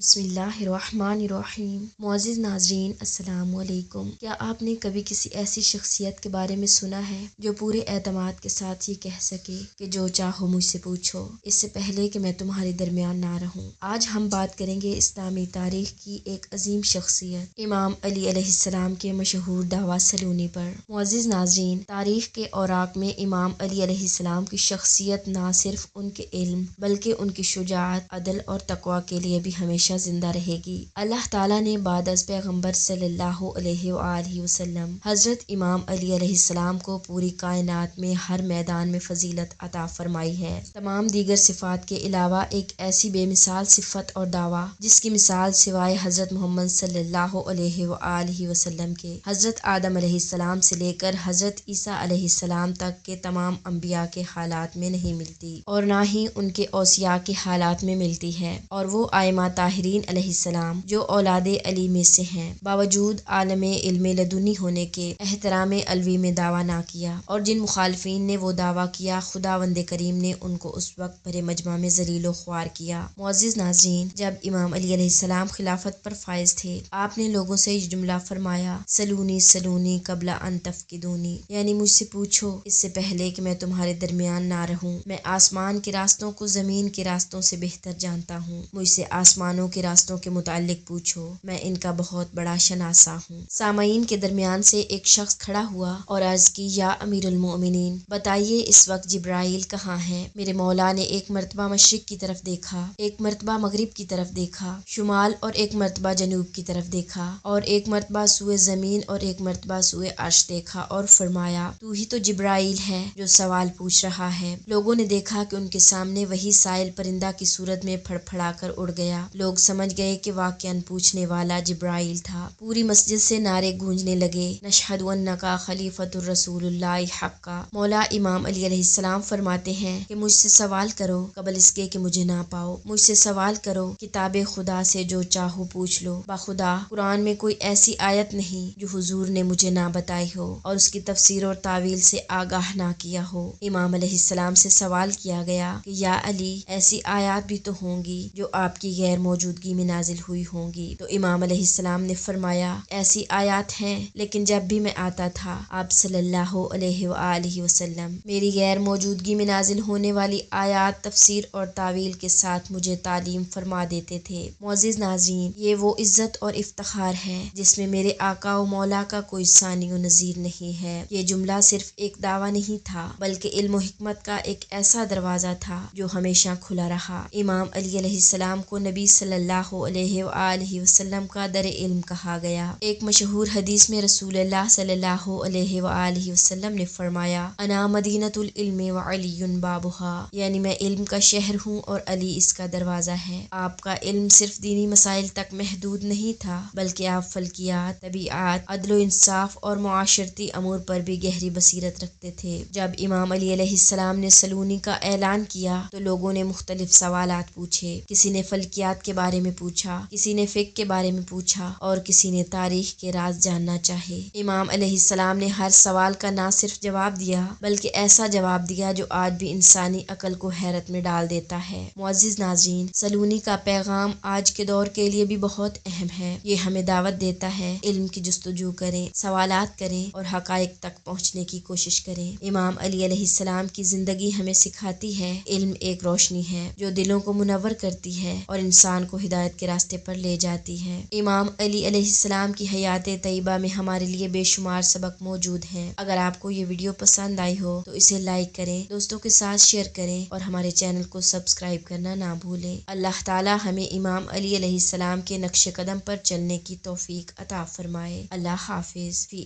بسم اللہ الرحمن الرحیم۔ معزز ناظرین السلام علیکم۔ کیا آپ نے کبھی کسی ایسی شخصیت کے بارے میں سنا ہے جو پورے اعتماد کے ساتھ یہ کہہ سکے کہ جو چاہو مجھ سے پوچھو، اس سے پہلے کہ میں تمہارے درمیان نہ رہوں؟ آج ہم بات کریں گے اسلامی تاریخ کی ایک عظیم شخصیت امام علی علیہ السلام کے مشہور دعویٰ سلونی پر۔ معزز ناظرین، تاریخ کے اوراق میں امام علی علیہ السلام کی شخصیت نہ صرف ان کے علم بلکہ ان کی شجاعت، عدل اور تقویٰ کے لیے بھی ہمیشہ زندہ رہے گی۔ اللہ تعالیٰ نے بعد از پیغمبر صلی اللہ علیہ وآلہ وسلم حضرت امام علی علیہ السلام کو پوری کائنات میں ہر میدان میں فضیلت عطا فرمائی ہے۔ تمام دیگر صفات کے علاوہ ایک ایسی بے مثال صفت اور دعویٰ جس کی مثال سوائے حضرت محمد صلی اللہ علیہ وآلہ وسلم کے حضرت آدم علیہ السلام سے لے کر حضرت عیسیٰ علیہ السلام تک کے تمام انبیاء کے حالات میں نہیں ملتی، اور نہ ہی ان کے اوصیاء کے حالات میں ملتی ہے، اور وہ ائمہ طاہرین علیہ السلام جو اولاد علی میں سے ہیں، باوجود عالم علم لدنی ہونے کے احترام علوی میں دعویٰ نہ کیا، اور جن مخالفین نے وہ دعویٰ کیا خداوند کریم نے ان کو اس وقت بھرے مجمع میں ذلیل و خوار کیا۔ معزز ناظرین، جب امام علی علیہ السلام خلافت پر فائز تھے، آپ نے لوگوں سے یہ جملہ فرمایا، سلونی سلونی قبل ان تفقدونی، یعنی مجھ سے پوچھو اس سے پہلے کہ میں تمہارے درمیان نہ رہوں۔ میں آسمان کے راستوں کو زمین کے راستوں سے بہتر جانتا ہوں، مجھ سے آسمانوں کے راستوں کے متعلق پوچھو، میں ان کا بہت بڑا شناسا ہوں۔ سامعین کے درمیان سے ایک شخص کھڑا ہوا اور عرض کی، یا امیر المؤمنین، بتائیے اس وقت جبرائیل کہاں ہیں؟ میرے مولا نے ایک مرتبہ مشرق کی طرف دیکھا، ایک مرتبہ مغرب کی طرف دیکھا، شمال اور ایک مرتبہ جنوب کی طرف دیکھا، اور ایک مرتبہ سوئے زمین اور ایک مرتبہ سوئے عرش دیکھا، اور فرمایا، تو ہی تو جبرائیل ہے جو سوال پوچھ رہا ہے۔ لوگوں نے دیکھا کہ ان کے سامنے وہی سائل پرندہ کی صورت میں پھڑ پھڑا کر اڑ گیا۔ لوگ سمجھ گئے کہ واقعاً پوچھنے والا جبرائیل تھا۔ پوری مسجد سے نعرے گونجنے لگے، نشہد انک خلیفۃ الرسول اللہ حقا۔ مولا امام علی علیہ السلام فرماتے ہیں کہ مجھ سے سوال کرو قبل اس کے کہ مجھے نہ پاؤ، مجھ سے سوال کرو کتاب خدا سے جو چاہو پوچھ لو، بخدا قرآن میں کوئی ایسی آیت نہیں جو حضور نے مجھے نہ بتائی ہو اور اس کی تفسیر اور تاویل سے آگاہ نہ کیا ہو۔ امام علیہ السلام سے سوال کیا گیا کہ یا علی، ایسی آیات بھی تو ہوں گی جو آپ کی غیر موجودگی میں نازل ہوئی ہوں گی؟ تو امام علیہ السلام نے فرمایا، ایسی آیات ہیں، لیکن جب بھی میں آتا تھا آپ صلی اللہ علیہ وآلہ وسلم میری غیر موجودگی میں نازل ہونے والی آیات تفسیر اور تاویل کے ساتھ مجھے تعلیم فرما دیتے تھے۔ معزز ناظرین، یہ وہ عزت اور افتخار ہے جس میں میرے آقا و مولا کا کوئی ثانی و نظیر نہیں ہے۔ یہ جملہ صرف ایک دعویٰ نہیں تھا بلکہ علم و حکمت کا ایک ایسا دروازہ تھا جو ہمیشہ کھلا رہا۔ امام علی علیہ السلام کو نبی صلی اللہ علیہ وآلہ وسلم کا در علم کہا گیا۔ ایک مشہور حدیث میں رسول اللہ صلی اللہ علیہ وآلہ وسلم نے فرمایا، انا مدینۃ العلم وعلی بابھا، یعنی میں علم کا شہر ہوں اور علی اس کا دروازہ ہے۔ آپ کا علم صرف دینی مسائل تک محدود نہیں تھا بلکہ آپ فلکیات، طبیعات، عدل و انصاف اور معاشرتی امور پر بھی گہری بصیرت رکھتے تھے۔ جب امام علی علیہ السلام نے سلونی کا اعلان کیا تو لوگوں نے مختلف سوالات پوچھے۔ کسی نے فلکیات کے بارے میں پوچھا، کسی نے فقہ کے بارے میں پوچھا، اور کسی نے تاریخ کے راز جاننا چاہے۔ امام علیہ السلام نے ہر سوال کا نہ صرف جواب دیا بلکہ ایسا جواب دیا جو آج بھی انسانی عقل کو حیرت میں ڈال دیتا ہے۔ معزز ناظرین، سلونی کا پیغام آج کے دور کے لیے بھی بہت اہم ہے۔ یہ ہمیں دعوت دیتا ہے علم کی جستجو کریں، سوالات کریں اور حقائق تک پہنچنے کی کوشش کریں۔ امام علی علیہ السلام کی زندگی ہمیں سکھاتی ہے، علم ایک روشنی ہے جو دلوں کو منور کرتی ہے اور انسان کو ہدایت کے راستے پر لے جاتی ہے۔ امام علی علیہ السلام کی حیات طیبہ میں ہمارے لیے بے شمار سبق موجود ہیں۔ اگر آپ کو یہ ویڈیو پسند آئی ہو تو اسے لائک کریں، دوستوں کے ساتھ شیئر کریں اور ہمارے چینل کو سبسکرائب کرنا نہ بھولیں۔ اللہ تعالی ہمیں امام علی علیہ السلام کے نقش قدم پر چلنے کی توفیق عطا فرمائے۔ اللہ حافظ۔ فی